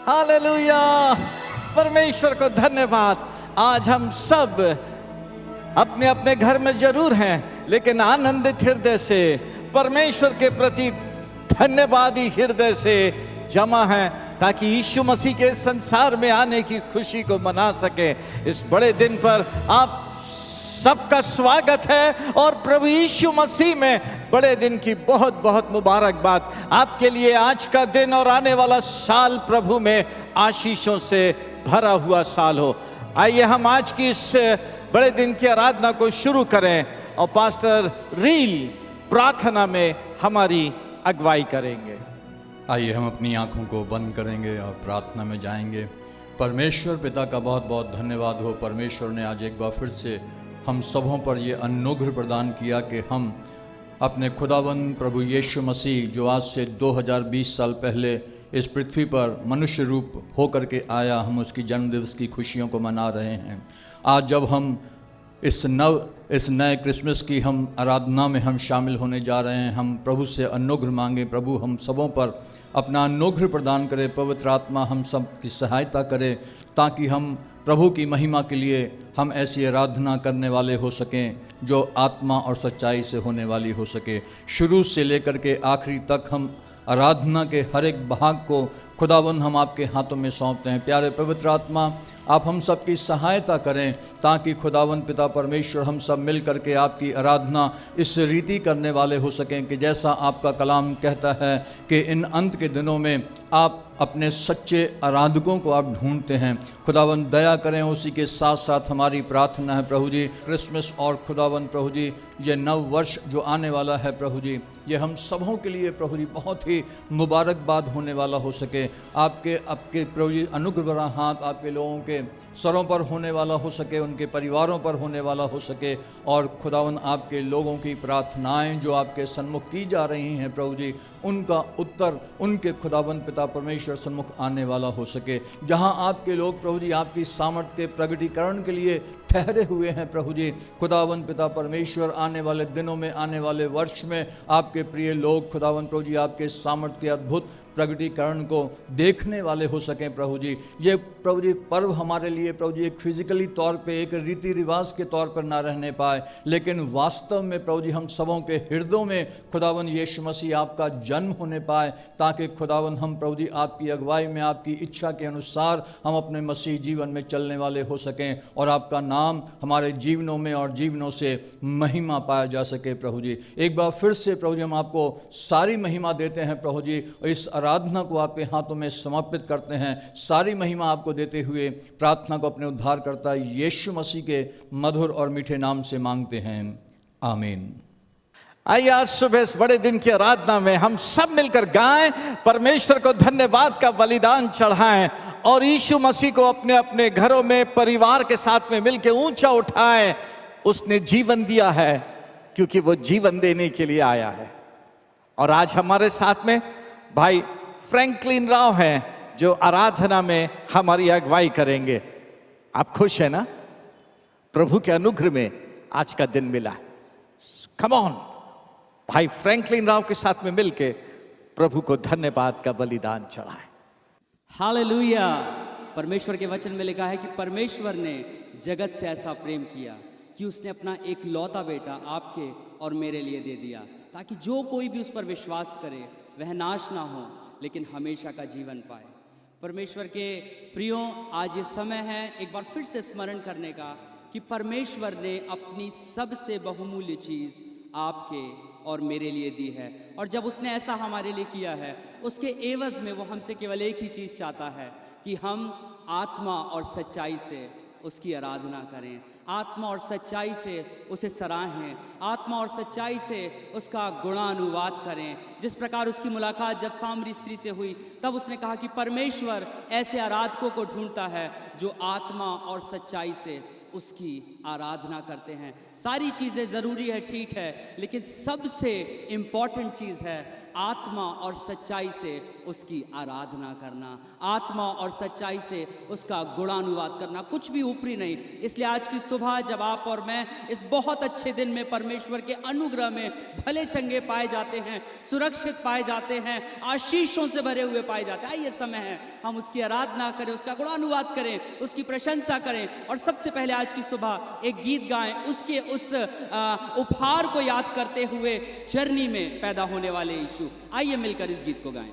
Hallelujah. परमेश्वर को धन्यवाद। आज हम सब अपने अपने घर में जरूर हैं, लेकिन आनंदित हृदय से, परमेश्वर के प्रति धन्यवादी हृदय से जमा हैं, ताकि यीशु मसीह के संसार में आने की खुशी को मना सके। इस बड़े दिन पर आप सबका स्वागत है और प्रभु यीशु मसीह में बड़े दिन की बहुत बहुत मुबारकबाद। आपके लिए आज का दिन और आने वाला साल प्रभु में आशीषों से भरा हुआ साल हो। आइए हम आज की इस बड़े दिन की आराधना को शुरू करें और पास्टर रील प्रार्थना में हमारी अगुवाई करेंगे। आइए हम अपनी आंखों को बंद करेंगे और प्रार्थना में जाएंगे। परमेश्वर पिता का बहुत बहुत धन्यवाद हो। परमेश्वर ने आज एक बार फिर से हम सबों पर ये अनुग्रह प्रदान किया कि हम अपने खुदावंद प्रभु यीशु मसीह, जो आज से 2020 साल पहले इस पृथ्वी पर मनुष्य रूप होकर के आया, हम उसकी जन्मदिवस की खुशियों को मना रहे हैं। आज जब हम इस नए क्रिसमस की हम आराधना में हम शामिल होने जा रहे हैं, हम प्रभु से अनुग्रह मांगे। प्रभु हम सबों पर अपना अनुग्रह प्रदान करे, पवित्र आत्मा हम सब की सहायता करे, ताकि हम प्रभु की महिमा के लिए हम ऐसी आराधना करने वाले हो सकें जो आत्मा और सच्चाई से होने वाली हो सके। शुरू से लेकर के आखिरी तक हम आराधना के हर एक भाग को खुदावन हम आपके हाथों में सौंपते हैं। प्यारे पवित्र आत्मा, आप हम सब की सहायता करें, ताकि खुदावन पिता परमेश्वर हम सब मिल करके आपकी आराधना इस रीति करने वाले हो सकें कि जैसा आपका कलाम कहता है कि इन अंत के दिनों में आप अपने सच्चे आराधकों को आप ढूंढते हैं। खुदावन दया करें। उसी के साथ साथ हमारी प्रार्थना है प्रभु जी, क्रिसमस और खुदावन प्रभु जी ये नव वर्ष जो आने वाला है प्रभु जी, ये हम सबों के लिए प्रभु जी बहुत ही मुबारकबाद होने वाला हो सके। आपके प्रभु जी अनुग्रह भरा हाथ आपके लोगों के सरों पर होने वाला हो सके, उनके परिवारों पर होने वाला हो सके, और खुदावन आपके लोगों की प्रार्थनाएं जो आपके सन्मुख की जा रही हैं प्रभु जी, उनका उत्तर उनके खुदावन पिता परमेश्वर सन्मुख आने वाला हो सके। जहां आपके लोग प्रभु जी आपकी सामर्थ्य के प्रगटीकरण के लिए ठहरे हुए हैं प्रभु जी, खुदावन पिता परमेश्वर आने वाले दिनों में, आने वाले वर्ष में आपके प्रिय लोग खुदावन प्रभु जी आपके सामर्थ्य के अद्भुत प्रगटीकरण को देखने वाले हो सकें प्रभु जी। ये प्रभु जी पर्व हमारे लिए प्रभु जी एक फिजिकली तौर पे, एक रीति रिवाज के तौर पर ना रहने पाए, लेकिन वास्तव में प्रभु जी हम सबों के हृदयों में खुदावन यीशु मसीह आपका जन्म होने पाए, ताकि खुदावन हम प्रभु जी आपकी अगुवाई में, आपकी इच्छा के अनुसार हम अपने मसीह जीवन में चलने वाले हो सकें, और आपका नाम हमारे जीवनों में और जीवनों से महिमा पाया जा सके प्रभु जी। एक बार फिर से प्रभु जी हम आपको सारी महिमा देते हैं प्रभु जी, इस आराधना को आपके हाथों में समर्पित करते हैं। सारी महिमा आपको देते हुए प्रार्थना को अपने उद्धारकर्ता यीशु मसीह के मधुर और मीठे नाम से मांगते हैं, आमीन। आइए आज सुबह इस बड़े दिन की आराधना में हम सब मिलकर गाएं, परमेश्वर को धन्यवाद का बलिदान चढ़ाएं और यीशु मसीह को अपने अपने घरों में परिवार के साथ में मिलकर ऊंचा उठाएं। उसने जीवन दिया है क्योंकि वो जीवन देने के लिए आया है। और आज हमारे साथ में भाई फ्रैंकलिन राव हैं, जो आराधना में हमारी अगुवाई करेंगे। आप खुश हैं ना? प्रभु के अनुग्रह में आज का दिन मिला। कम ऑन, भाई फ्रैंकलिन राव के साथ में मिलके प्रभु को धन्यवाद का बलिदान चढ़ाएं। हालेलुया। परमेश्वर के वचन में लिखा है कि परमेश्वर ने जगत से ऐसा प्रेम किया कि उसने अपना एक लौता बेटा आपके और मेरे लिए दे दिया, ताकि जो कोई भी उस पर विश्वास करे वह नाश ना हो, लेकिन हमेशा का जीवन पाए। परमेश्वर के प्रियों, आज ये समय है एक बार फिर से स्मरण करने का कि परमेश्वर ने अपनी सबसे बहुमूल्य चीज़ आपके और मेरे लिए दी है, और जब उसने ऐसा हमारे लिए किया है, उसके एवज में वो हमसे केवल एक ही चीज़ चाहता है कि हम आत्मा और सच्चाई से उसकी आराधना करें, आत्मा और सच्चाई से उसे सराहें, आत्मा और सच्चाई से उसका गुणानुवाद करें। जिस प्रकार उसकी मुलाकात जब सामरी स्त्री से हुई, तब उसने कहा कि परमेश्वर ऐसे आराधकों को ढूंढता है जो आत्मा और सच्चाई से उसकी आराधना करते हैं। सारी चीज़ें ज़रूरी है, ठीक है, लेकिन सबसे इम्पॉर्टेंट चीज़ है आत्मा और सच्चाई से उसकी आराधना करना, आत्मा और सच्चाई से उसका गुणानुवाद करना, कुछ भी ऊपरी नहीं। इसलिए आज की सुबह जब आप और मैं इस बहुत अच्छे दिन में परमेश्वर के अनुग्रह में भले चंगे पाए जाते हैं, सुरक्षित पाए जाते हैं, आशीषों से भरे हुए पाए जाते हैं, ये समय है हम उसकी आराधना करें, उसका गुणानुवाद करें, उसकी प्रशंसा करें। और सबसे पहले आज की सुबह एक गीत गाएं, उसके उस उपहार को याद करते हुए, जर्नी में पैदा होने वाले यीशु। आइए मिलकर इस गीत को गाएं।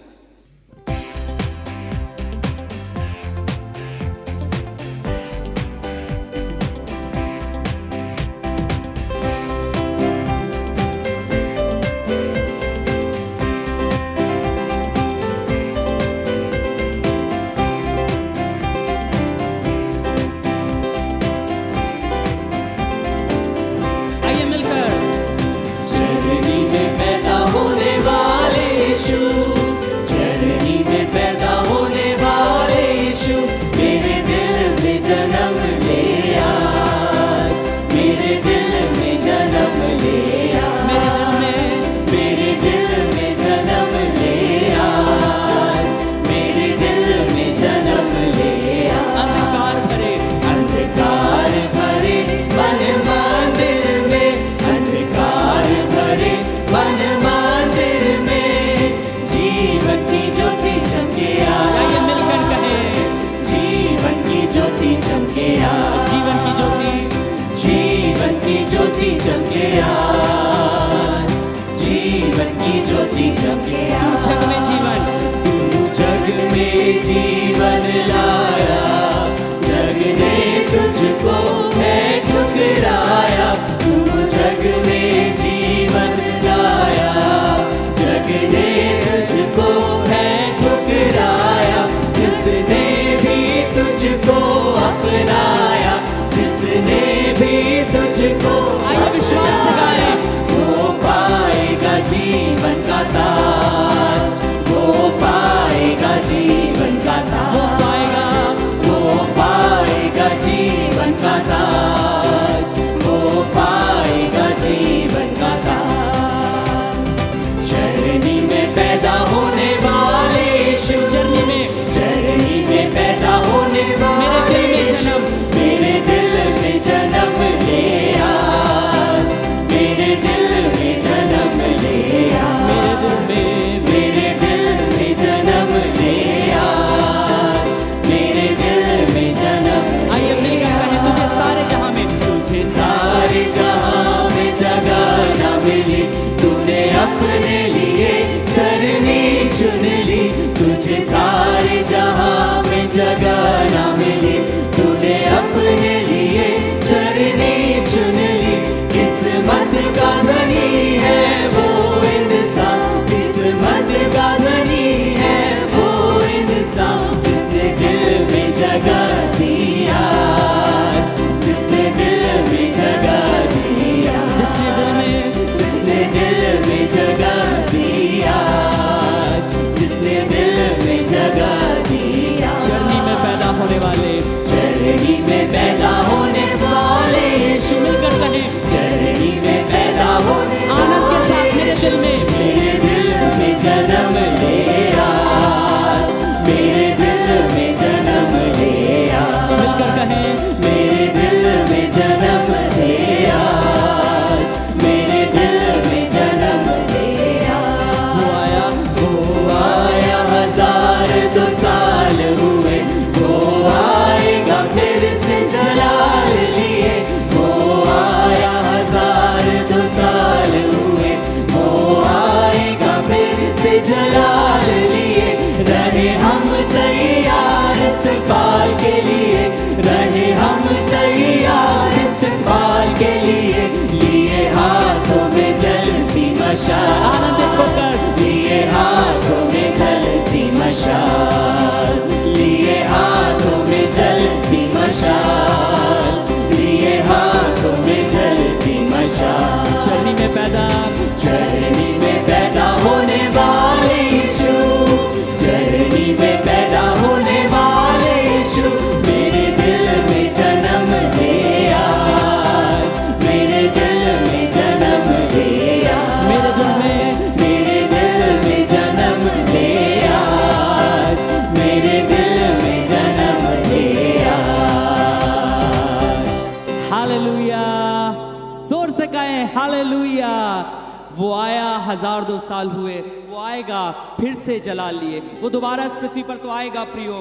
आनंदित होकर लिए हाथों में जलती मशाल, लिए हाथों में जलती मशाल, लिए हाथों में जलती मशाल। चरनी में पैदा, चरनी में पैदा होने वाले यीशु, चरनी में पैदा होने वाले यीशु, मेरे दिल में जन्म ले आज, मेरे दिल में जन्म ले आज, मेरे दिल में, मेरे दिल में वो आया, 1002 साल हुए, वो आएगा फिर से जलाल लिए, वो दोबारा इस पृथ्वी पर तो आएगा प्रियो,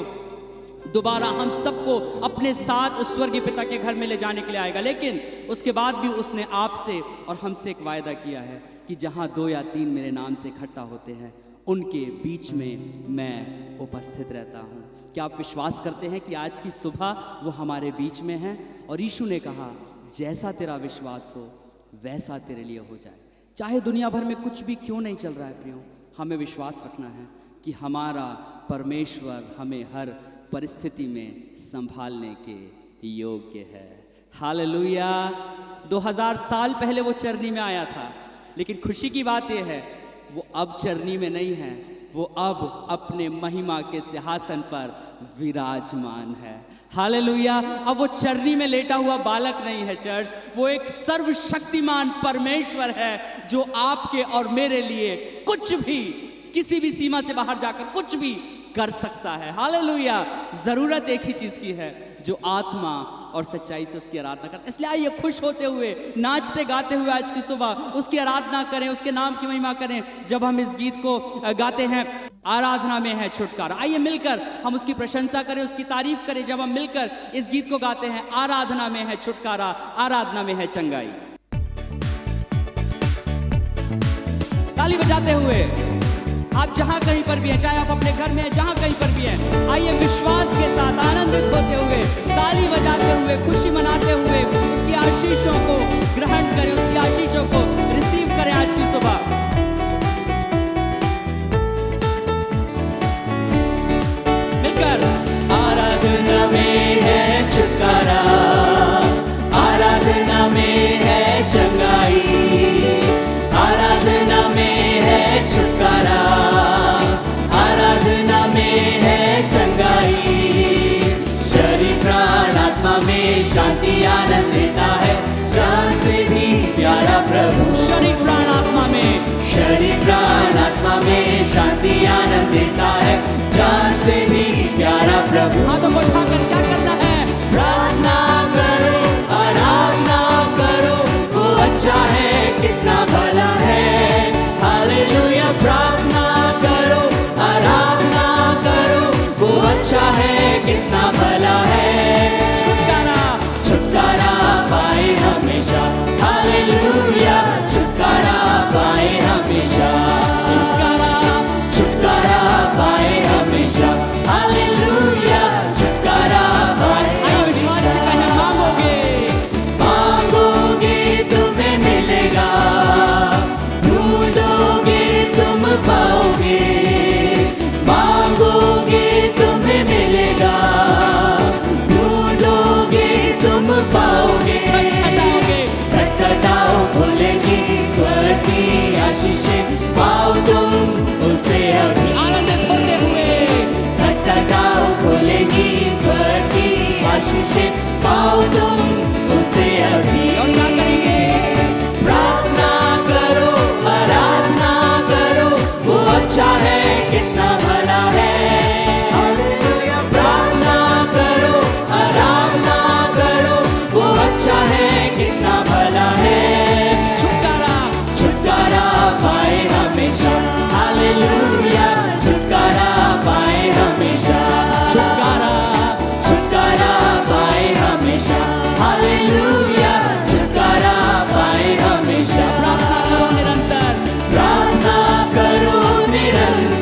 दोबारा हम सबको अपने साथ उस स्वर्गीय पिता के घर में ले जाने के लिए आएगा। लेकिन उसके बाद भी उसने आपसे और हमसे एक वायदा किया है कि जहाँ 2 या 3 मेरे नाम से इकट्ठा होते हैं, उनके बीच में मैं उपस्थित रहता हूँ। क्या आप विश्वास करते हैं कि आज की सुबह वो हमारे बीच में है? और यीशु ने कहा, जैसा तेरा विश्वास हो वैसा तेरे लिए हो जाए। चाहे दुनिया भर में कुछ भी क्यों नहीं चल रहा है प्रियो, हमें विश्वास रखना है कि हमारा परमेश्वर हमें हर परिस्थिति में संभालने के योग्य है। हालेलुया। 2000 साल पहले वो चरनी में आया था, लेकिन खुशी की बात यह है वो अब चरनी में नहीं है, वो अब अपने महिमा के सिंहासन पर विराजमान है। हालेलुया। अब वो चरनी में लेटा हुआ बालक नहीं है चर्च, वो एक सर्वशक्तिमान परमेश्वर है जो आपके और मेरे लिए कुछ भी, किसी भी सीमा से बाहर जाकर कुछ भी कर सकता है। हालेलुया। जरूरत एक ही चीज की है, जो आत्मा और सच्चाई से उसकी आराधना करते। इसलिए आइए खुश होते हुए, नाचते गाते हुए आज की सुबह उसकी आराधना करें, उसके नाम की महिमा करें। जब हम इस गीत को गाते हैं, आराधना में है छुटकारा, आइए मिलकर हम उसकी प्रशंसा करें, उसकी तारीफ करें। जब हम मिलकर इस गीत को गाते हैं, आराधना में है छुटकारा, आराधना में है चंगाई। ताली बजाते हुए आप जहां कहीं पर भी हैं, चाहे आप अपने घर में हैं, जहां कहीं पर भी हैं, आइए विश्वास के साथ आनंदित होते हुए, ताली बजाते हुए, खुशी मनाते हुए उसकी आशीषों को ग्रहण करें, उसकी आशीषों को रिसीव करें आज की सुबह। मिलकर आराधना में है छुटकारा, आराधना में है चंगाई, आराधना में है छुटकारा, आराधना में है चंगाई। शरीर प्राण आत्मा में शांति आनंद देता है, जान से भी प्यारा प्रभु। शरीर प्राण आत्मा में, शरीर प्राण आत्मा में शांति आनंद देता है, जान से भी प्यारा प्रभु। हाथों को उठाकर क्या करना है? प्रार्थना करो, आराधना करो, वो अच्छा है, कितना भला है। हालेलुया। प्रार्थना करो, आराधना करो, वो अच्छा है, कितना भला है। छुटकारा, छुटकारा पाए हमेशा। हालेलुया। छुटकारा पाए हमेशा। छुटकारा, छुटकारा पाए हमेशा। हालेलुया। छुटकारा पाए आइए विश्वास से हमेशा। कहें, मांगोगे, मांगोगे तुम्हें मिलेगा, ढूंढोगे तुम पाओगे, मांगोगे तुम्हें मिलेगा, ढूंढोगे तुम पाओगे। खटखटाओ खुलेगी स्वर्ग की आशीषें, पाओ तुम उसे अभी। आनंदित होते हुए, खटखटाओ खुलेगी स्वर्ग की आशीषें, पाओ तुम उसे अभी। और क्या करेंगे? प्रार्थना करो, आराधना करो, वो अच्छा है, कितना भला है। हालेलुया। प्रार्थना करो, आराधना करो, वो अच्छा है, कितना भला है। छुटकारा, छुटकारा पाए हमेशा। हालेलुया। छुटकारा पाए हमेशा। छुटकारा, छुटकारा पाए हमेशा। हालेलुया। छुटकारा पाए हमेशा। प्रार्थना करो निरंतर, प्रार्थना करो निरंतर।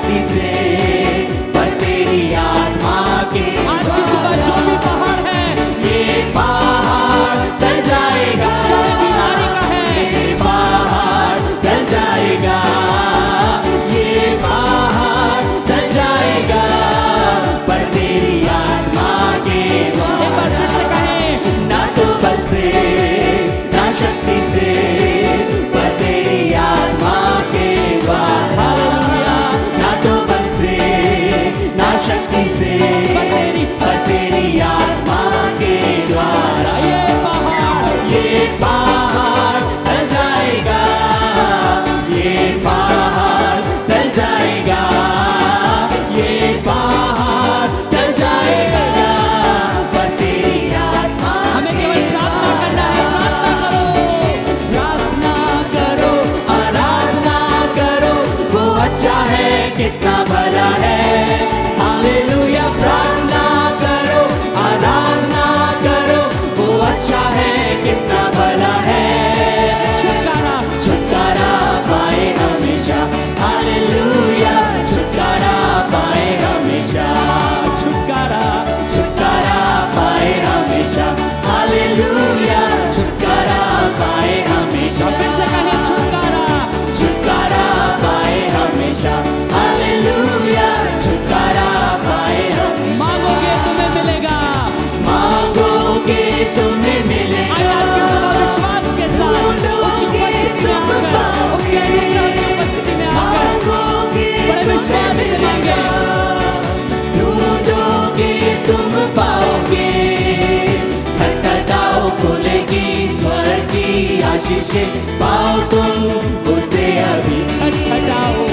शक्ति से, पर तेरी आत्मा के आज की सुबह जो भी पहाड़ है, ये पहाड़ टल जाएगा, जो भी बीमारी का है, ये पहाड़ टल जाएगा, ये पहाड़ टल जाएगा, पर तेरी आत्मा के एक बार फिर से कहें, ना तो बल से ना शक्ति से, पर तेरी आत्मा के द्वारा, ना तो बल से ना शक्ति से, पर तेरी आत्मा के द्वारा ये पहाड़ टल जाएगा, ये पहाड़ टल जाएगा, ये पहाड़ टल जाएगा, पर तेरी आत्मा हमें केवल प्रार्थना करना है। प्रार्थना करो, आराधना करो, वो अच्छा है कितना भला है, हालेलुया। प्रार्थना करो, आराधना करो, वो अच्छा है कितना भला है, छुटकारा छुटकारा पाए हमेशा, हालेलुया, छुटकारा पाए हमेशा, छुटकारा छुटकारा पाए हमेशा, हालेलुया, छुटकारा पाए हमेशा, फिर से कहें, छुटकारा छुटकारा पाए हमेशा, हालेलुया, छुटकारा पाए हमेशा। मांगोगे तुम्हें मिलेगा। मांगोगे तुम्हें मिलेगा, आइए आज की सुबह विश्वास के साथ उसकी उपस्थिति में आकर, उसके अनुग्रह की उपस्थिति में आकर बड़े विश्वास से मांगे। ढूंढोगे तुम पाओगे, खटखटाओ खुलेगी स्वर्ग की आशीषें, पाओ तुम उसे अभी, खटखटाओ,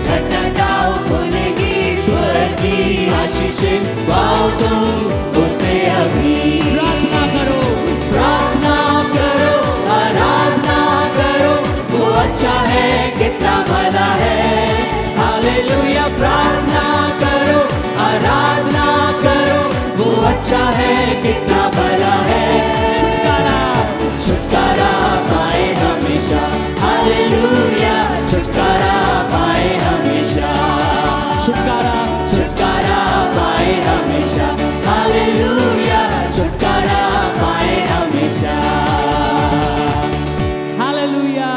खटखटाओ खुलेगी स्वर्ग की आशीषें, पाओ तुम उसे अभी। प्रार्थना करो, प्रार्थना करो, आराधना करो, वो अच्छा है कितना भला है, हालेलुया। प्रार्थना करो, आराधना करो, वो अच्छा है कितना भला है, छुटकारा छुटकारा पाए हमेशा, हालेलुया, छुटकारा पाए हमेशा, छुटकारा छुटकारा पाए हमेशा, हालेलुया, छुटकारा पाए हमेशा। हालेलुया।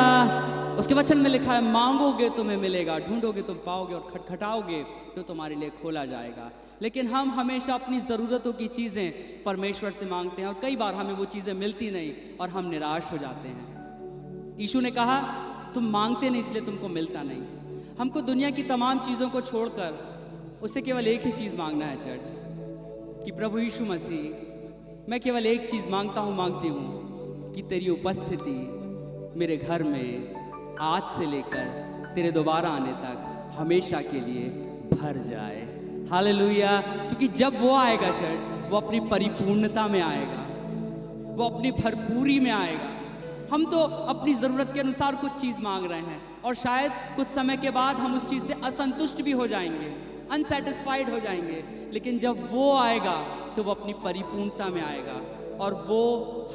उसके वचन में लिखा है, मांगोगे तुम्हें मिलेगा, ढूंढोगे तुम पाओगे, और खटखटाओगे तो तुम्हारे लिए खोला जाएगा। लेकिन हम हमेशा अपनी ज़रूरतों की चीज़ें परमेश्वर से मांगते हैं, और कई बार हमें वो चीज़ें मिलती नहीं और हम निराश हो जाते हैं। यीशु ने कहा, तुम मांगते नहीं इसलिए तुमको मिलता नहीं। हमको दुनिया की तमाम चीज़ों को छोड़कर उससे केवल एक ही चीज़ मांगना है चर्च, कि प्रभु यीशु मसीह, मैं केवल एक चीज़ मांगता हूँ, मांगती हूँ कि तेरी उपस्थिति मेरे घर में आज से लेकर तेरे दोबारा आने तक हमेशा के लिए भर जाए। हालेलुया। क्योंकि जब वो आएगा चर्च, वो अपनी परिपूर्णता में आएगा, वो अपनी भरपूरी में आएगा। हम तो अपनी ज़रूरत के अनुसार कुछ चीज़ मांग रहे हैं, और शायद कुछ समय के बाद हम उस चीज़ से असंतुष्ट भी हो जाएंगे, अनसेटिस्फाइड हो जाएंगे। लेकिन जब वो आएगा तो वो अपनी परिपूर्णता में आएगा, और वो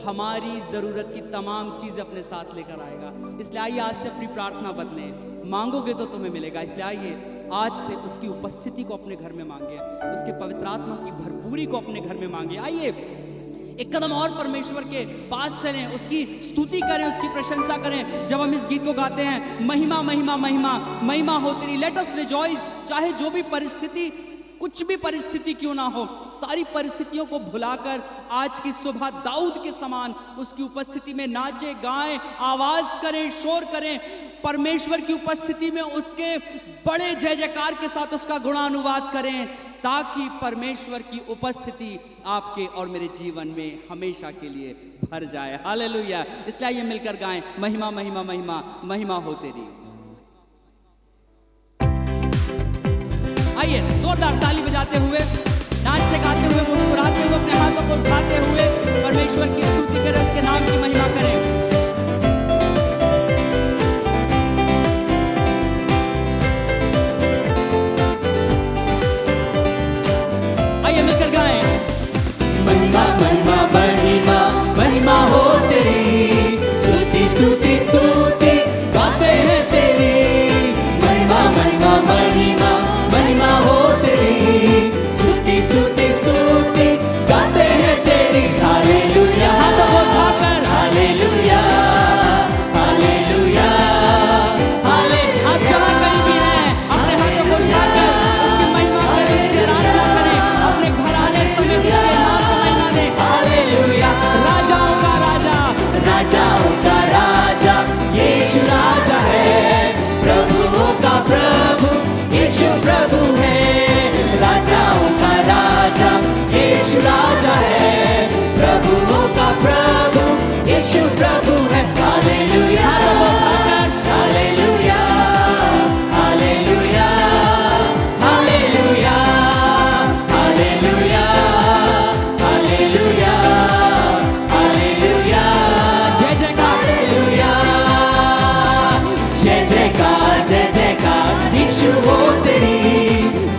हमारी ज़रूरत की तमाम चीज़ें अपने साथ लेकर आएगा। इसलिए आइए आज से अपनी प्रार्थना बदलें। मांगोगे तो तुम्हें मिलेगा, इसलिए आइए आज से उसकी उपस्थिति को अपने घर में मांगे, उसके पवित्र आत्मा की भरपूरी को अपने घर में मांगे। आइए एक कदम और परमेश्वर के पास चलें, उसकी स्तुति करें, उसकी प्रशंसा करें। जब हम इस गीत को गाते हैं, महिमा महिमा महिमा महिमा हो तेरी, लेट अस रिजॉइस। चाहे जो भी परिस्थिति, कुछ भी परिस्थिति क्यों ना हो, सारी परिस्थितियों को भुलाकर आज की सुबह दाऊद के समान उसकी उपस्थिति में नाचे, गाएं, आवाज करें, शोर करें। परमेश्वर की उपस्थिति में उसके बड़े जय जयकार के साथ उसका गुणानुवाद करें, ताकि परमेश्वर की उपस्थिति आपके और मेरे जीवन में हमेशा के लिए भर जाए। हालेलुया। इसलिए आइए मिलकर गाएं, महिमा महिमा महिमा महिमा हो तेरी। आइए जोरदार ताली बजाते हुए, नाचते गाते हुए, मुस्कुराते हुए, अपने हाथों को उठाते हुए परमेश्वर की स्तुति करें, उसके नाम की महिमा करें। आइए मिलकर गाएं, महिमा महिमा महिमा महिमा हो तेरी, स्तुति स्तुति स्तुति गाते हैं तेरी। महिमा महिमा महिमा महिमा हो तेरी, स्तुति स्तुति स्तुति गाते हैं तेरी। हालेलुया, हाथों को उठाकर हालेलुया हालेलुया हाले। आप जहाँ कहीं भी हैं अपने हाथों को उठाकर उसकी महिमा करें, उसकी आराधना करें, अपने घर आने समय उसके नाम को महिमा दें। हालेलुया, राजाओं का राजा, राजाओं का राजा यीशु राजा है, प्रभुओं का प्रभु यीशु प्रभु है। राजाओं का राजा यीशु राजा है, प्रभुओं का प्रभु यीशु प्रभु है। Hallelujah hallelujah hallelujah hallelujah hallelujah hallelujah hallelujah. जय जयकार, हालेलुया, जय जयकार यीशु हो तेरी,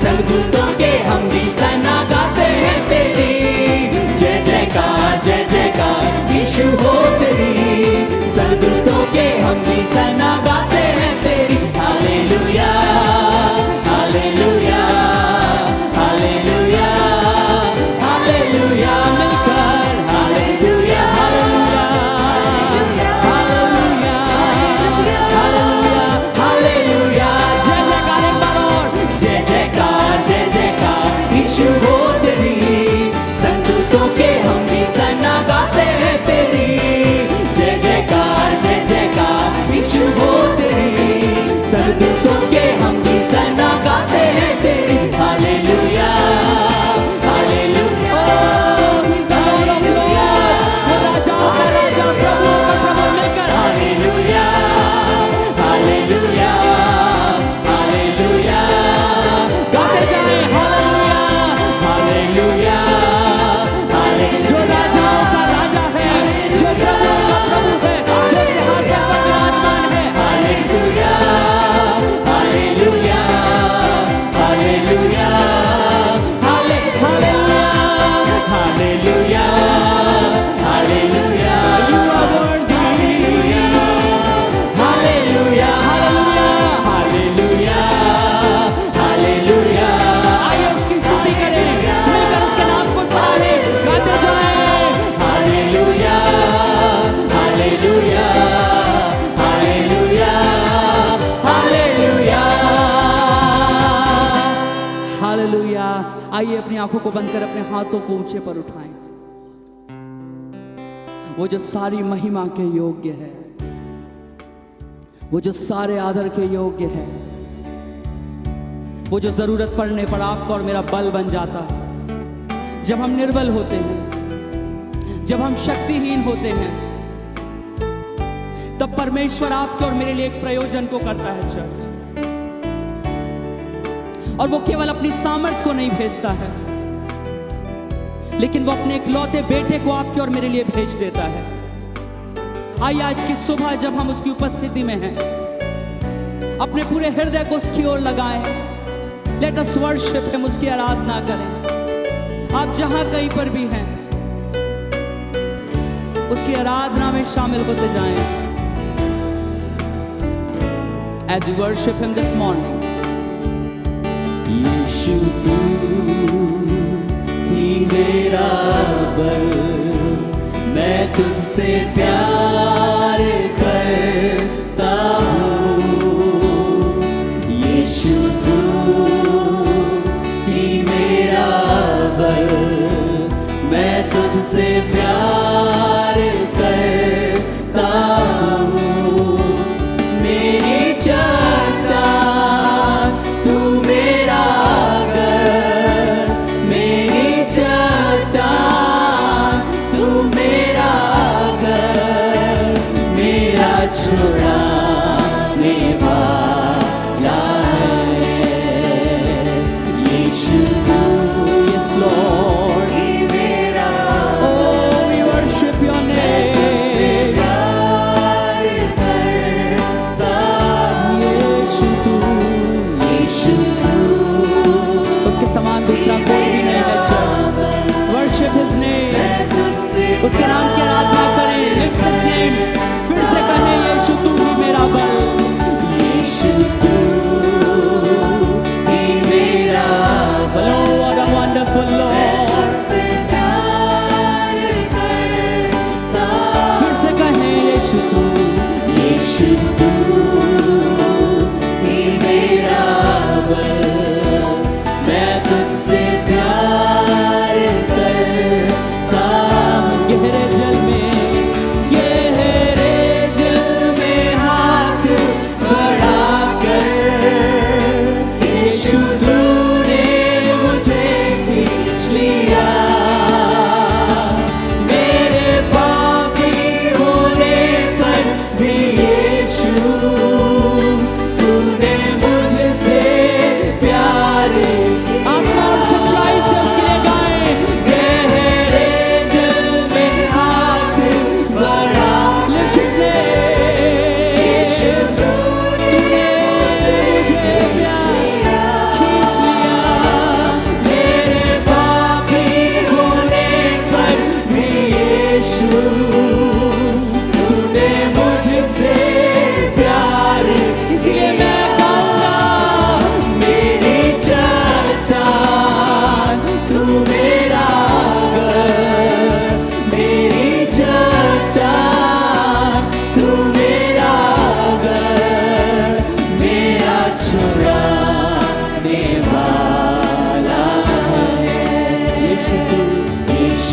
स्वर्गदूतों के हम भी सना गाते हैं तेरी। जय जयकार यीशु हो तेरी, स्वर्गदूतों के हम भी सना गाते हैं तेरी। हालेलुया हालेलुया हालेलुया हालेलुया मिलकर hallelujah hallelujah hallelujah hallelujah hallelujah. जय जयकार एक बार और। जय जयकार यीशु हो तेरी, संतों के हम भी सना गाते हैं तेरी। जय जयकार यीशु हो तेरी, संतों के हम भी सना गाते हैं तेरी। हालेलुया हालेलुया हालेलुया, वो राजाओं का राजा, प्रभुओं का प्रभु मिलकर हालेलुया हालेलुया हालेलुया गाते जाएं। Hallelujah, hallelujah hallelujah. जो राजाओं का राजा है, जो प्रभुओं का प्रभु है, जो सिंहासन पर विराजमान है। Hallelujah hallelujah hallelujah hallelujah hallelujah hallelujah. You are worthy. Hallelujah hallelujah hallelujah. आइए उसकी स्तुति करें, मिलकर उसके नाम को सराहें, गाते जाएं। Hallelujah hallelujah hallelujah hallelujah. Hallelujah. आइए अपनी आंखों को बंद कर अपने हाथों को ऊंचे पर उठाएं। वो जो सारी महिमा के योग्य है, वो जो सारे आदर के योग्य है, वो जो जरूरत पड़ने पर आपका और मेरा बल बन जाता है। जब हम निर्बल होते हैं, जब हम शक्तिहीन होते हैं, तब परमेश्वर आपके और मेरे लिए एक प्रयोजन को करता है चर्च। और वो केवल अपनी सामर्थ्य को नहीं भेजता है, लेकिन वो अपने इकलौते बेटे को आपके और मेरे लिए भेज देता है। आइए आज की सुबह जब हम उसकी उपस्थिति में हैं, अपने पूरे हृदय को उसकी ओर लगाएं। लेट अस वर्शिप हिम, उसकी आराधना करें। आप जहां कहीं पर भी हैं, उसकी आराधना में शामिल होते जाएं। As we worship him this morning, यीशु तू ही मेरा बल, मैं तुझसे प्यार करता हूँ। यीशु तू ही मेरा बल, मैं तुझसे प्यार करता हूँ। मेरी चट्टान तू मेरा घर, मेरी चट्टान तू मेरा घर, मेरा छुड़ाने वाला है। यीशु तू, yes Lord, ही मेरा oh we worship your name. यीशु तू, उसके समान दूसरा कोई भी नहीं है चर्च। वर्शिप हिज नेम, उसके नाम की आराधना करें। लिफ्ट हिज नेम, फिर से कहें यीशु तू ही मेरा बल। यीशु तू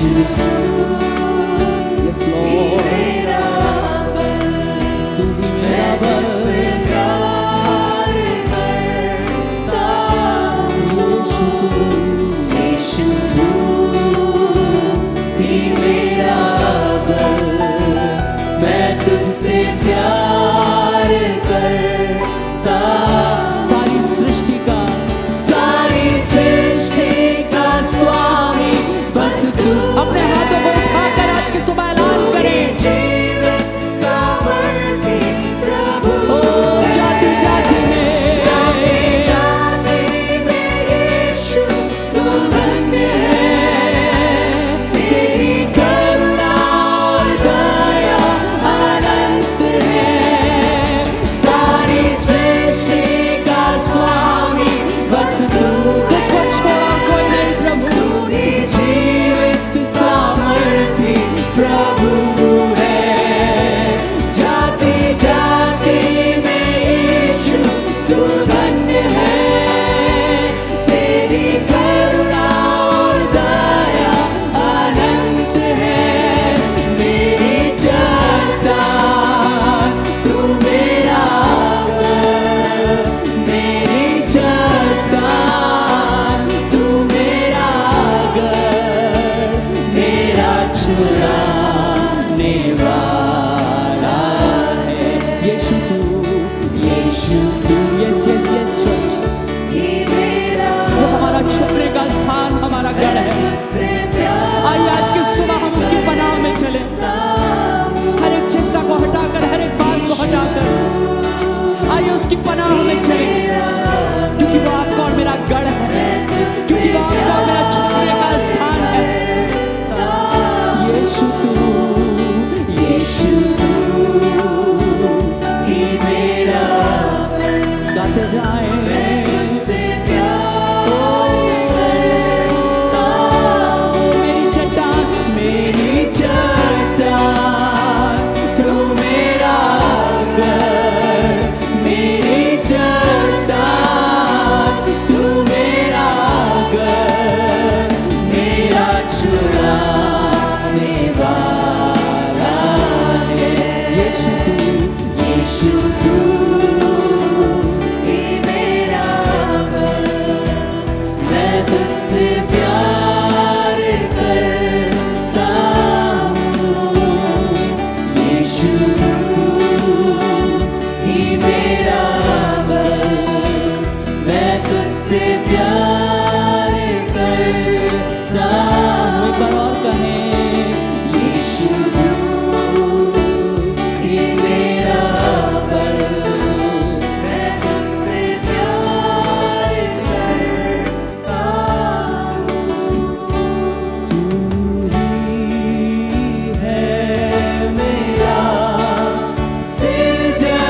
Yes, Lord. तू ही मेरा बस यीशु तू ही मेरा बल, मैं तुझसे प्यार करता। सारी सृष्टि का स्वामी बस तू। अपने हाथों को उठाकर आज की सुबह ऐलान करें, जीवन सामर्थी प्रभु। ओ जाति जाति में यीशु तू धन्य है, तेरी करुणा और दया अनंत है। सारी सृष्टि का स्वामी बस तू। तुझको छोड़ा कोई नहीं प्रभु, तू ही जीवित सामर्थी प्रभु है। जाति जाति में यीशु तू धन्य है, तेरी करुणा और दया अनंत है। मेरी चट्टान तू मेरा घर, मेरी चट्टान तू मेरा घर, मेरा छुड़ाने वाला है। यीशु तू यीशु तू यस यस यस चर्च, ही मेरा वो हमारा छुपने का स्थान, हमारा गढ़ है। आइए आज की सुबह हम उसकी पनाह में चले, हर एक चिंता को हटाकर, हर एक बात को हटाकर आइए उसकी पनाह में चले, क्योंकि वो आपका और मेरा गढ़ है, क्योंकि वो आपका और मेरा छुपने का स्थान है। यीशु तू यीशु तू ही मेरा गाते जाए से प्यार करता। मेरी चट्टान मेरी चट्टान तू मेरा घर, मेरी चट्टान तू मेरा घर, मेरा छुड़ाने वाला है। यीशु तू यीशु तू ही मेरा बल, मैं तुझसे प्यार करता हूँ। यीशु तू ही मेरा बल, मैं तुझसे प्यार करता हूँ। एक बार और कहें, यीशु तू ही मेरा बल, मैं तुझसे प्यार करता हूँ। तू ही है मेरा सिरजनहार,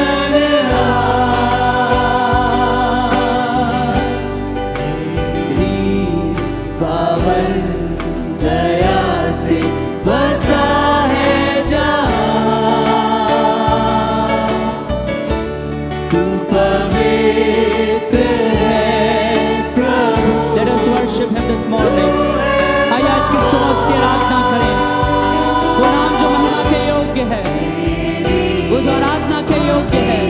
तेरी पावन दया से बसा है जहाँ। तू पवित्र है प्रभु। Let us worship him this morning. आइए आज की सुबह उसकी आराधना करें, वो नाम जो महिमा के योग्य है, वो जो आराधना के योग्य है,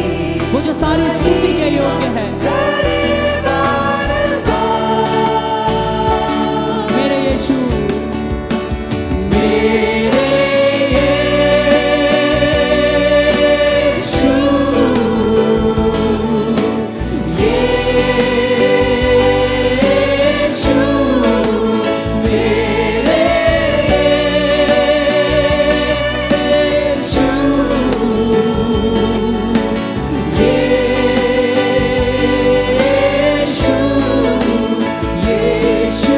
वो जो सारी स्तुति के योग्य है। मेरे यीशु, मेरे यीशु, यीशु, मेरे यीशु, यीशु,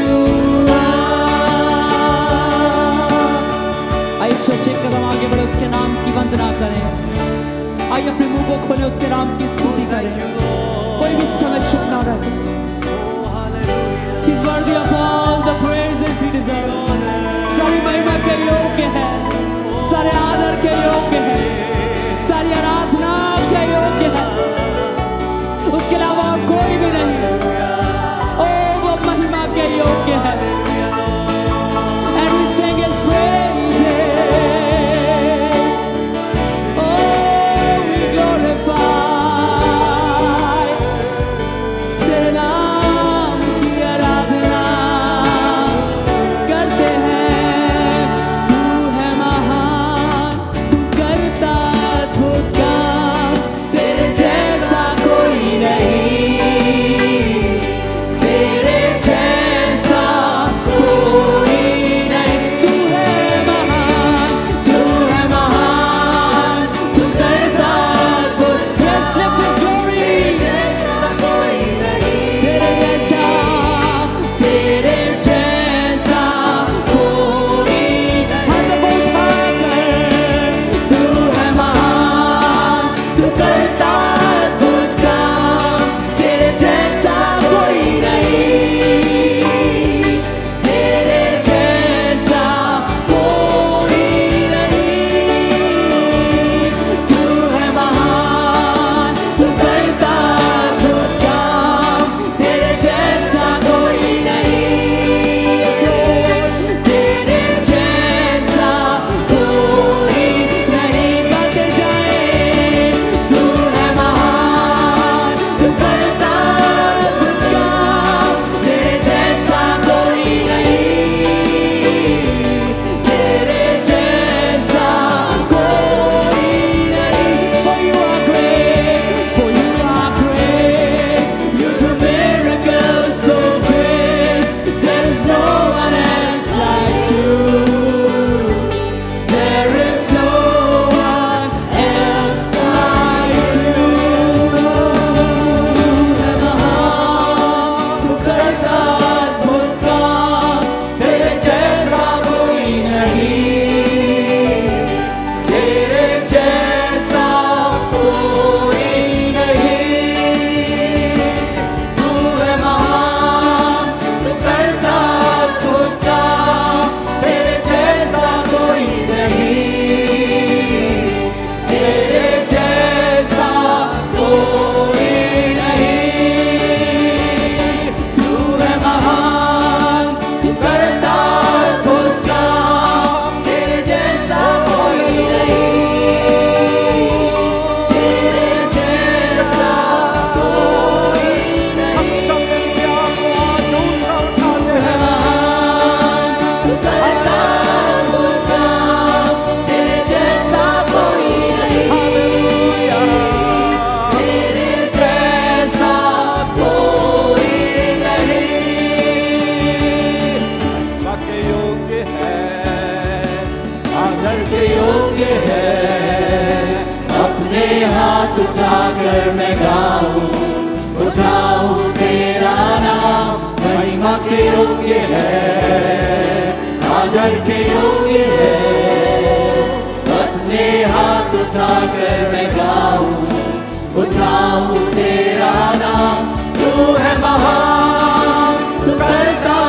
आइए छोटे एक कदम आगे बढ़े, उसके नाम की वंदना करें। आइए अपने मुंह को खोले, उसके नाम की स्तुति करें। कोई भी समय चुप ना रहे। He's worthy of all the praises he deserves. सारी महिमा के योग्य है, सारे आदर के योग्य है, सारी आराधना के योग्य है। उसके अलावा और कोई भी नहीं। ओ वो महिमा के योग्य है। And we sing उठाकर मैं गाऊं, उठाऊं तेरा नाम, महिमा के योग्य है, आदर के योग्य है। अपने हाथ उठाकर मैं गाऊं, उठाऊं तेरा नाम, तू है महान, तू करता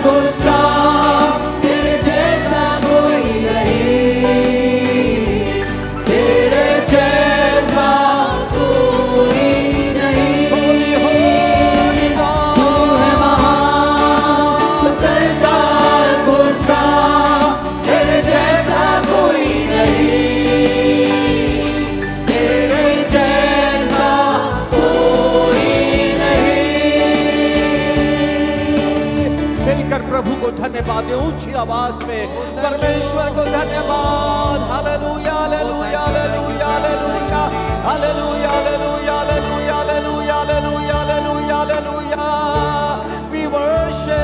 खुद का, तेरे जैसा कोई नहीं, तेरे जैसा कोई नहीं। तू है महान, तू करता खुद का, तेरे जैसा कोई नहीं, तेरे जैसा कोई नहीं। मिलकर प्रभु को धन्यवाद दें ऊंची आवाज में, परमेश्वर को धन्यवाद। Hallelujah hallelujah hallelujah hallelujah hallelujah hallelujah hallelujah hallelujah hallelujah hallelujah hallelujah. We worship,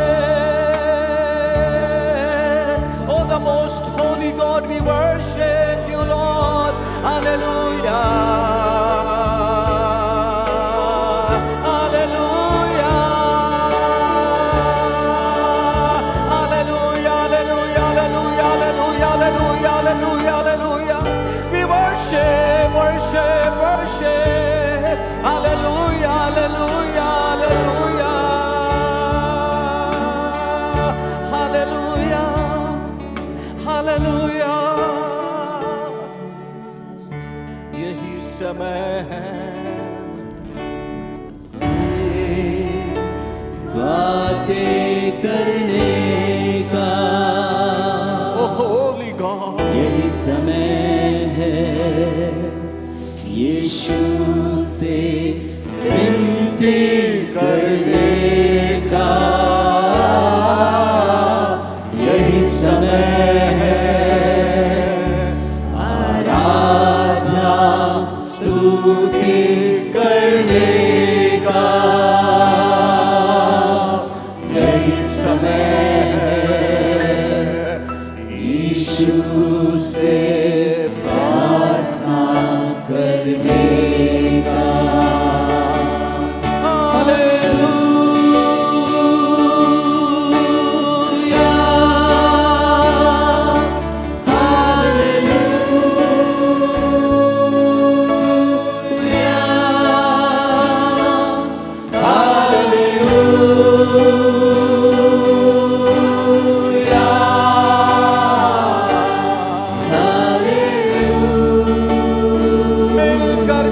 oh the most holy God, we worship you Lord. Hallelujah. यही समय है बातें करने का, होली गॉड, यही समय है यीशु से विनती करने का, यही समय है आराधना स्तुति करने का, यही समय है यीशु से प्रार्थना करने का। हालेलुया, मिलकर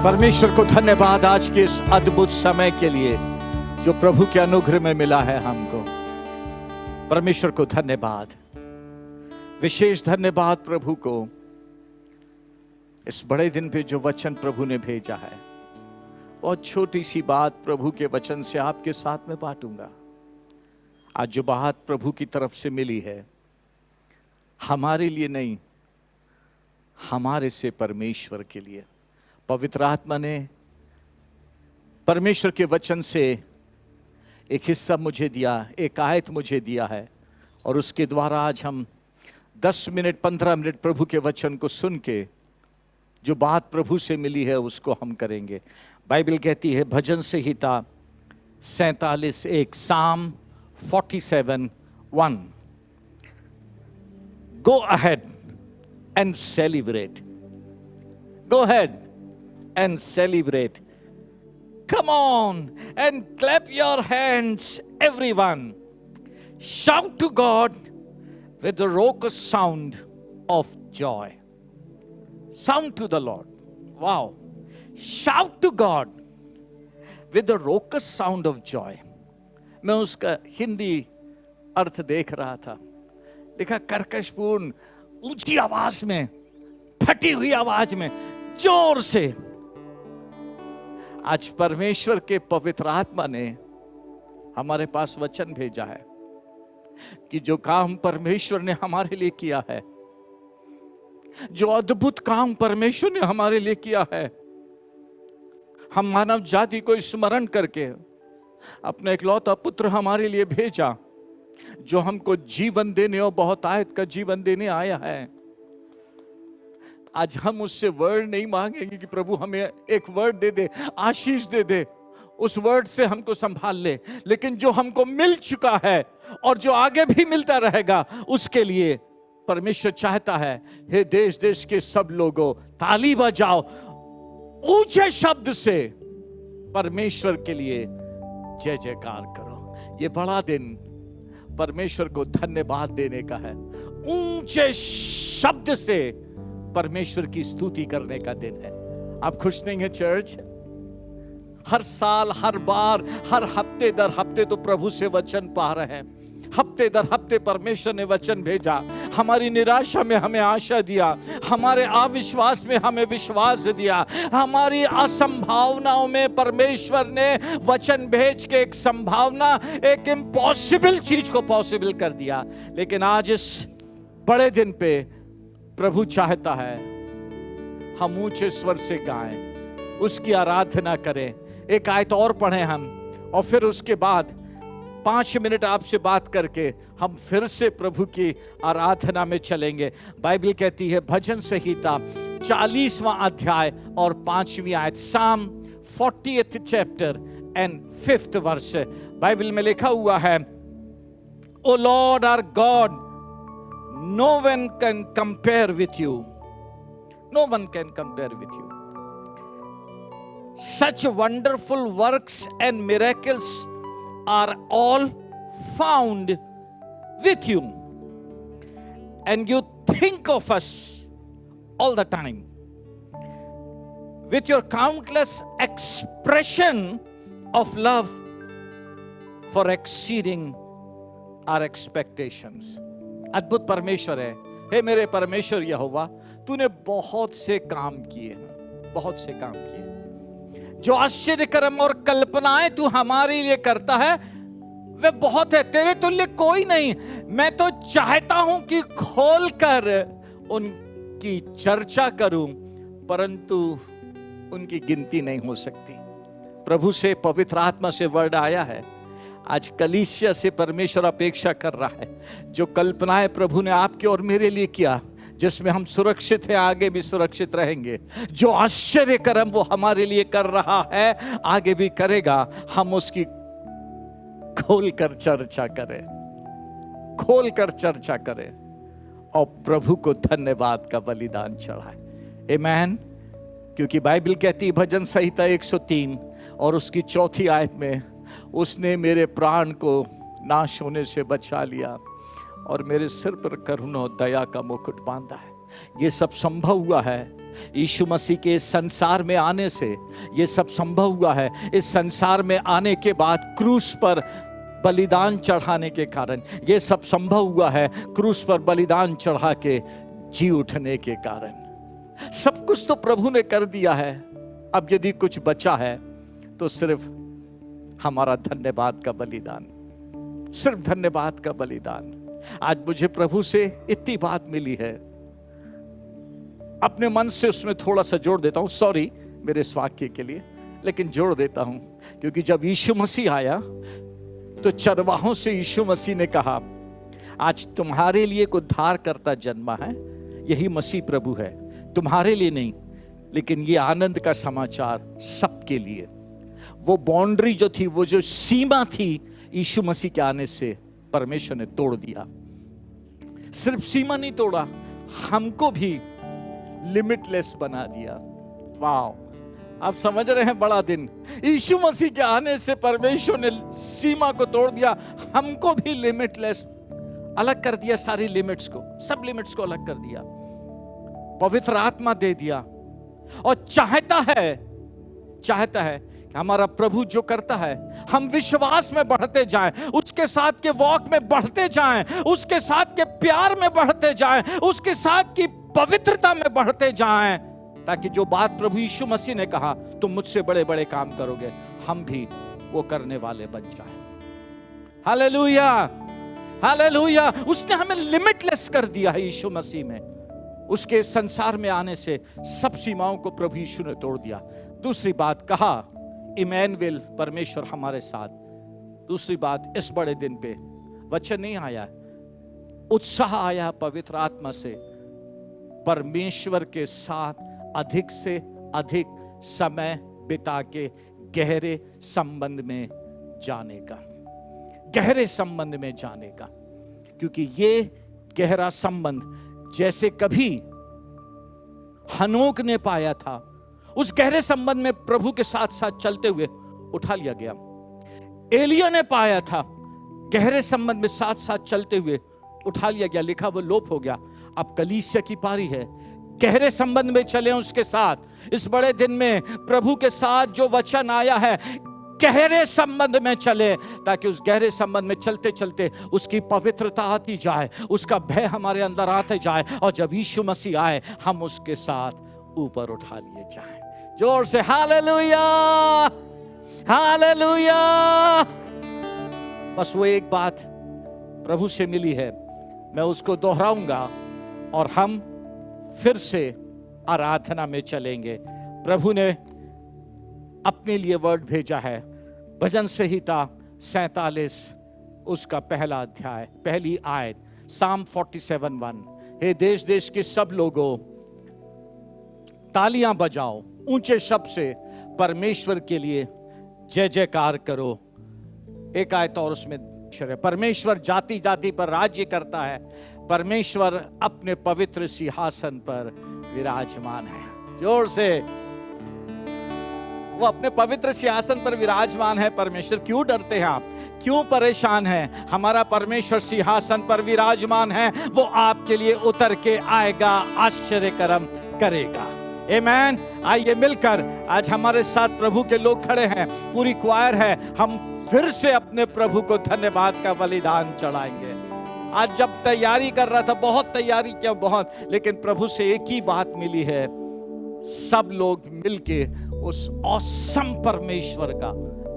परमेश्वर को धन्यवाद आज के इस अद्भुत समय के लिए जो प्रभु के अनुग्रह में मिला है हमको। परमेश्वर को धन्यवाद, विशेष धन्यवाद प्रभु को इस बड़े दिन पे जो वचन प्रभु ने भेजा है। बहुत छोटी सी बात प्रभु के वचन से आपके साथ में बांटूंगा। आज जो बात प्रभु की तरफ से मिली है हमारे लिए नहीं, हमारे से परमेश्वर के लिए। पवित्र आत्मा ने परमेश्वर के वचन से एक हिस्सा मुझे दिया, एक आयत मुझे दिया है, और उसके द्वारा आज हम 10 मिनट 15 मिनट प्रभु के वचन को सुन के जो बात प्रभु से मिली है उसको हम करेंगे। बाइबल कहती है भजन संहिता 47:1, Psalm 47:1, Go ahead and celebrate. Go ahead and celebrate. Come on and clap your hands, everyone. Shout to God with the raucous sound of joy. Sound to the Lord. Wow. Shout to God with the raucous sound of joy. मैं उसका हिंदी अर्थ देख रहा था, लिखा कर्कशपूर्ण ऊंची आवाज में, फटी हुई आवाज में जोर से आज परमेश्वर के पवित्र आत्मा ने हमारे पास वचन भेजा है कि जो काम परमेश्वर ने हमारे लिए किया है, जो अद्भुत काम परमेश्वर ने हमारे लिए किया है, हम मानव जाति को स्मरण करके अपने इकलौता पुत्र हमारे लिए भेजा, जो हमको जीवन देने और बहुतायत का जीवन देने आया है। आज हम उससे वर्ड नहीं मांगेंगे कि प्रभु हमें एक वर्ड दे दे, आशीष दे दे, उस वर्ड से हमको संभाल ले, लेकिन जो हमको मिल चुका है और जो आगे भी मिलता रहेगा, उसके लिए परमेश्वर चाहता है, हे देश देश के सब लोगों ताली बजाओ, ऊंचे शब्द से परमेश्वर के लिए जय जयकार करो। ये बड़ा दिन परमेश्वर को धन्यवाद देने का है, ऊंचे शब्द से परमेश्वर की स्तुति करने का दिन है। आप खुश नहीं हैं चर्च? हर साल, हर बार, हर हफ्ते दर हफ्ते तो प्रभु से वचन पा रहे हैं, हफ्ते दर हफ्ते परमेश्वर ने वचन भेजा, हमारी निराशा में हमें आशा दिया, हमारे अविश्वास में हमें विश्वास दिया, हमारी असंभावनाओं में परमेश्वर ने वचन भेज के एक संभावना, एक इम्पॉसिबल चीज को पॉसिबल कर दिया। लेकिन आज इस बड़े दिन पे प्रभु चाहता है हम ऊंचे स्वर से गाएं, उसकी आराधना करें। एक आयत और पढ़ें हम, और फिर उसके बाद 5 मिनट आपसे बात करके हम फिर से प्रभु की आराधना में चलेंगे। बाइबल कहती है, भजन संहिता 40वां अध्याय और 5वीं आयत, साम 40th chapter and 5th verse, Bible में लिखा हुआ है, O Lord our God, no one can compare with you, no one can compare with you. Such wonderful works and miracles are all found with you, and you think of us all the time with your countless expression of love for exceeding our expectations. अद्भुत परमेश्वर है। हे मेरे परमेश्वर यहोवा, तूने बहुत से काम किए हैं, बहुत से काम किए। जो आश्चर्य कर्म और कल्पनाएं तू हमारे लिए करता है वे बहुत है, तेरे तुल्य कोई नहीं। मैं तो चाहता हूं कि खोलकर उनकी चर्चा करूं, परंतु उनकी गिनती नहीं हो सकती। प्रभु से, पवित्र आत्मा से वर्ड आया है। आज कलीसिया से परमेश्वर अपेक्षा कर रहा है, जो कल्पनाएं प्रभु ने आपके और मेरे लिए किया, जिसमें हम सुरक्षित हैं, आगे भी सुरक्षित रहेंगे। जो आश्चर्य कर्म वो हमारे लिए कर रहा है, आगे भी करेगा। हम उसकी खोलकर चर्चा करें, खोलकर चर्चा करें और प्रभु को धन्यवाद का बलिदान चढ़ाएं। आमीन। क्योंकि बाइबल कहती है, भजन संहिता 103 और उसकी 4थी आयत में, उसने मेरे प्राण को नाश होने से बचा लिया और मेरे सिर पर करुणा और दया का मुकुट बांधा है। ये सब संभव हुआ है यीशु मसीह के इस संसार में आने से। ये सब संभव हुआ है इस संसार में आने के बाद क्रूस पर बलिदान चढ़ाने के कारण। ये सब संभव हुआ है क्रूस पर बलिदान चढ़ा के जी उठने के कारण। सब कुछ तो प्रभु ने कर दिया है। अब यदि कुछ बचा है तो सिर्फ हमारा धन्यवाद का बलिदान, सिर्फ धन्यवाद का बलिदान। आज मुझे प्रभु से इतनी बात मिली है, अपने मन से उसमें थोड़ा सा जोड़ देता हूं। सॉरी मेरे इस वाक्य के लिए, लेकिन जोड़ देता हूं क्योंकि जब यीशु मसीह आया तो चरवाहों से यीशु मसीह ने कहा, आज तुम्हारे लिए एक उद्धारकर्ता जन्मा है, यही मसीह प्रभु है। तुम्हारे लिए नहीं, लेकिन ये आनंद का समाचार सबके लिए। वो बाउंड्री जो थी, वो जो सीमा थी, यीशु मसीह के आने से परमेश्वर ने तोड़ दिया। सिर्फ सीमा नहीं तोड़ा, हमको भी लिमिटलेस बना दिया। वाह, आप समझ रहे हैं? बड़ा दिन। यीशु मसीह के आने से परमेश्वर ने सीमा को तोड़ दिया, हमको भी लिमिटलेस अलग कर दिया। सारी लिमिट्स को, सब लिमिट्स को अलग कर दिया। पवित्र आत्मा दे दिया और चाहता है हमारा प्रभु जो करता है, हम विश्वास में बढ़ते जाएं, उसके साथ के वॉक में बढ़ते जाएं, उसके साथ के प्यार में बढ़ते जाएं, उसके साथ की पवित्रता में बढ़ते जाएं। ताकि जो बात प्रभु यीशु मसीह ने कहा, तुम मुझसे बड़े बड़े काम करोगे, हम भी वो करने वाले बन जाए। Hallelujah, hallelujah. उसने हमें लिमिटलेस कर दिया है यीशु मसीह में। उसके संसार में आने से सब सीमाओं को प्रभु यीशु ने तोड़ दिया। दूसरी बात कहा, इमैनुएल, परमेश्वर हमारे साथ। दूसरी बात, इस बड़े दिन पे वचन नहीं आया, उत्साह आया पवित्र आत्मा से परमेश्वर के साथ अधिक से अधिक समय बिता के गहरे संबंध में जाने का, गहरे संबंध में जाने का। क्योंकि ये गहरा संबंध जैसे कभी हनोक ने पाया था, उस गहरे संबंध में प्रभु के साथ साथ चलते हुए उठा लिया गया। एलिया ने पाया था, गहरे संबंध में साथ साथ चलते हुए उठा लिया गया, लिखा वो लोप हो गया। अब कलीसिया की पारी है, गहरे संबंध में चले उसके साथ। इस बड़े दिन में प्रभु के साथ जो वचन आया है, गहरे संबंध में चले, ताकि उस गहरे संबंध में चलते चलते उसकी पवित्रता आती जाए, उसका भय हमारे अंदर आते जाए, और जब यीशु मसीह आए हम उसके साथ ऊपर उठा लिए जाएं। जोर से हालेलुया, हालेलुया। बस वो एक बात प्रभु से मिली है, मैं उसको दोहराऊंगा और हम फिर से आराधना में चलेंगे। प्रभु ने अपने लिए वर्ड भेजा है, भजन संहिता 47 उसका पहला अध्याय, पहली आयत, साम 47:1। हे देश देश के सब लोगों, तालियां बजाओ, ऊंचे शब्द से परमेश्वर के लिए जय जयकार करो। एक आयत और उसमें है, परमेश्वर जाति जाति पर राज्य करता है, परमेश्वर अपने पवित्र सिंहासन पर विराजमान है। जोर से, वो अपने पवित्र सिंहासन पर विराजमान है। परमेश्वर, क्यों डरते हैं आप, क्यों परेशान हैं? हमारा परमेश्वर सिंहासन पर विराजमान है, वो आपके लिए उतर के आएगा, आश्चर्य कर्म करेगा। आमेन। आइए मिलकर, आज हमारे साथ प्रभु के लोग खड़े हैं, पूरी क्वायर है, हम फिर से अपने प्रभु को धन्यवाद का बलिदान चढ़ाएंगे। आज जब तैयारी कर रहा था, बहुत तैयारी किया, बहुत, लेकिन प्रभु से एक ही बात मिली है, सब लोग मिलके उस ऑसम परमेश्वर का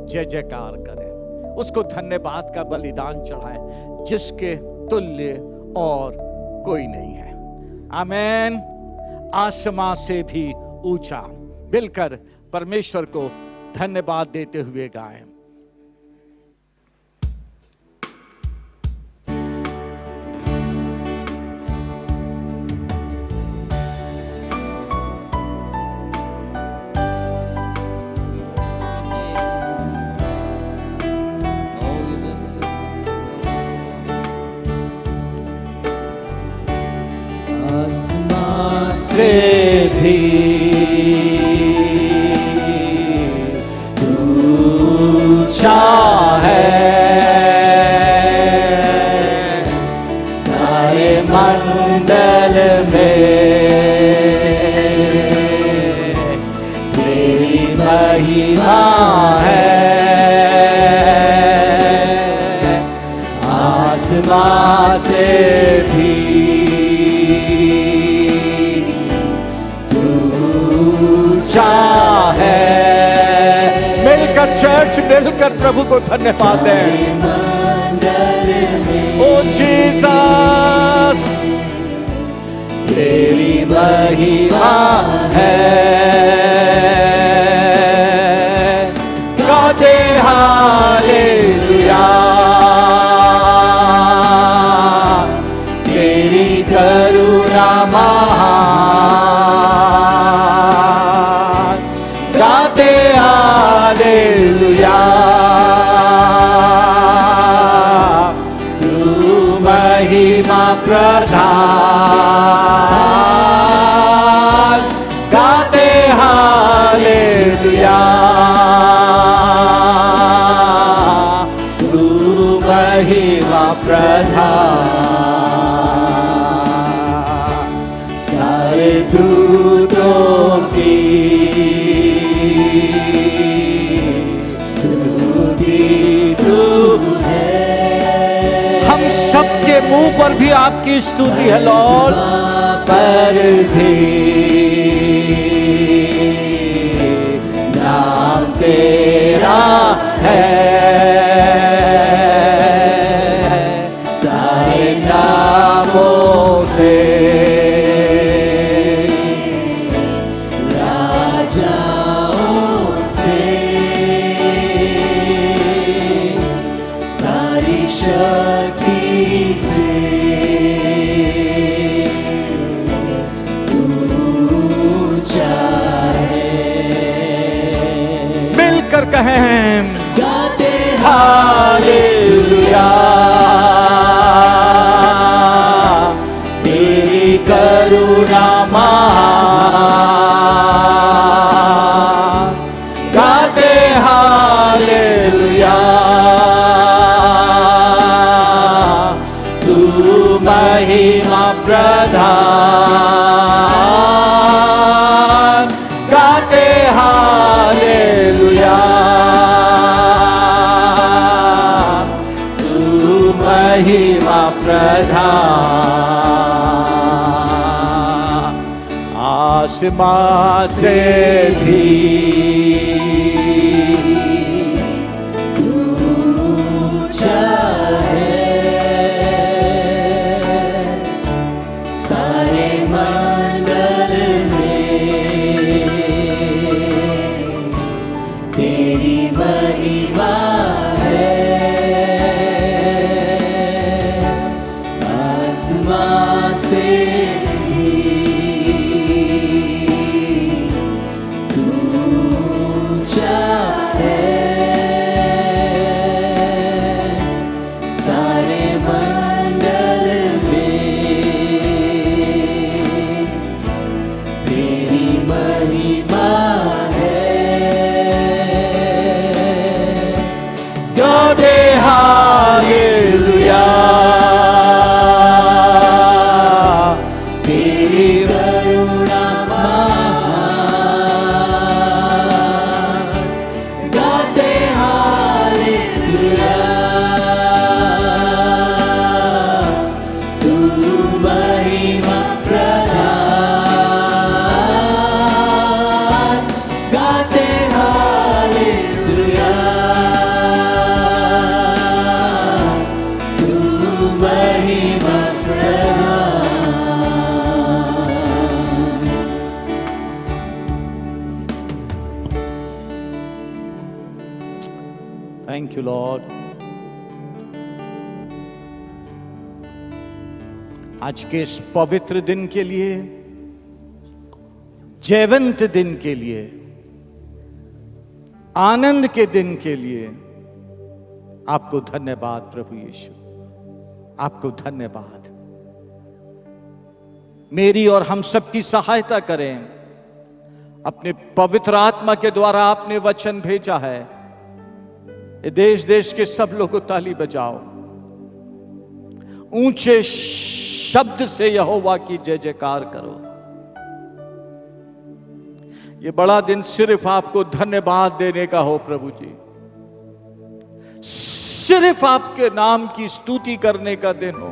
जय जयकार करें, उसको धन्यवाद का बलिदान चढ़ाएं, जिसके तुल्य और कोई नहीं है। आमीन। आसमां से भी ऊंचा, मिलकर परमेश्वर को धन्यवाद देते हुए गाएं। से भी ऊंचा है, सारे मंडल में तेरी महिमा है। आसमां से भी है। मिलकर चर्च, मिलकर प्रभु को धन्यवाद दें। ओ जीसस, तेरी महिमा है, गाते हालेलुया, तेरी करुणा महान, गाते हालेलुया, तू महिमा प्रधान, गाते हालेलुया, तू महिमा प्रधान, सारे दूतों की सबके मुंह पर भी आपकी स्तुति है लॉर्ड। पर भी तेरा है, सारे नामों से राजाओं से सारी शक्ति से ऊंचा मिलकर कहें गाते हालेलुया, तेरी करुणा महान। गाते हालेलुया, तू महिमा प्रधान। गाते हालेलुया, महिमा प्रधान। आसमां से भी ऊंचा है, सारे मंडल में तेरी महिमा है। से भी ऊंचा है, सारे मंडल में तेरी महिमा है। गाते हालेलुया, थैंक यू लॉर्ड। आज के इस पवित्र दिन के लिए, जयवंत दिन के लिए, आनंद के दिन के लिए आपको धन्यवाद प्रभु यीशु, आपको धन्यवाद। मेरी और हम सबकी सहायता करें। अपने पवित्र आत्मा के द्वारा आपने वचन भेजा है। देश देश के सब लोग को ताली बजाओ, ऊंचे शब्द से यहोवा की जय जयकार करो। ये बड़ा दिन सिर्फ आपको धन्यवाद देने का हो प्रभु जी, सिर्फ आपके नाम की स्तुति करने का दिन हो।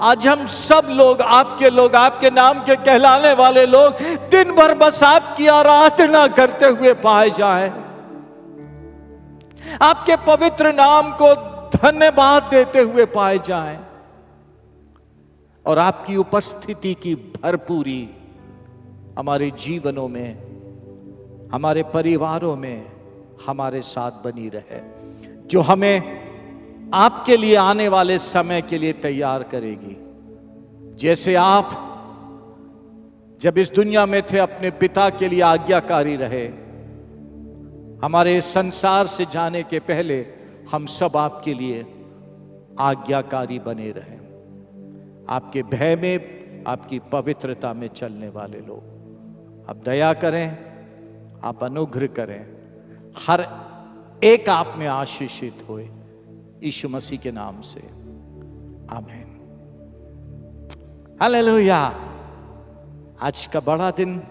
आज हम सब लोग, आपके नाम के कहलाने वाले लोग दिन भर बस आपकी आराधना करते हुए पाए जाएं, आपके पवित्र नाम को धन्यवाद देते हुए पाए जाएं और आपकी उपस्थिति की भरपूरी हमारे जीवनों में, हमारे परिवारों में हमारे साथ बनी रहे, जो हमें आपके लिए आने वाले समय के लिए तैयार करेगी। जैसे आप जब इस दुनिया में थे अपने पिता के लिए आज्ञाकारी रहे, हमारे संसार से जाने के पहले हम सब आपके लिए आज्ञाकारी बने रहे। आपके भय में, आपकी पवित्रता में चलने वाले लोग, आप दया करें, आप अनुग्रह करें, हर एक आप में आशीषित होए, यीशु मसीह के नाम से आमीन। हालेलुया। आज का बड़ा दिन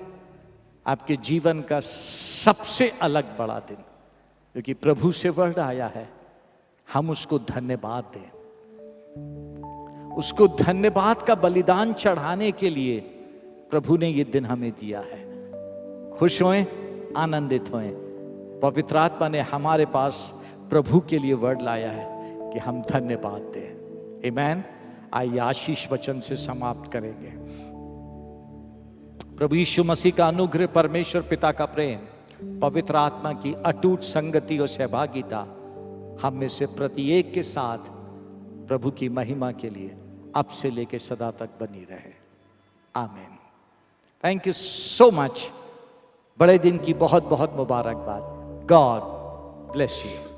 आपके जीवन का सबसे अलग बड़ा दिन, क्योंकि प्रभु से वर्ड आया है, हम उसको धन्यवाद दें। उसको धन्यवाद का बलिदान चढ़ाने के लिए प्रभु ने ये दिन हमें दिया है। खुश होएं, आनंदित होएं, पवित्र आत्मा ने हमारे पास प्रभु के लिए वर्ड लाया है कि हम धन्यवाद दें। आमीन। आइए आशीष वचन से समाप्त करेंगे। प्रभु यीशु मसीह का अनुग्रह, परमेश्वर पिता का प्रेम, पवित्र आत्मा की अटूट संगति और सहभागिता हम में से प्रत्येक के साथ प्रभु की महिमा के लिए अब से लेकर सदा तक बनी रहे। आमीन। Thank you so much. बड़े दिन की बहुत बहुत मुबारकबाद। God bless you.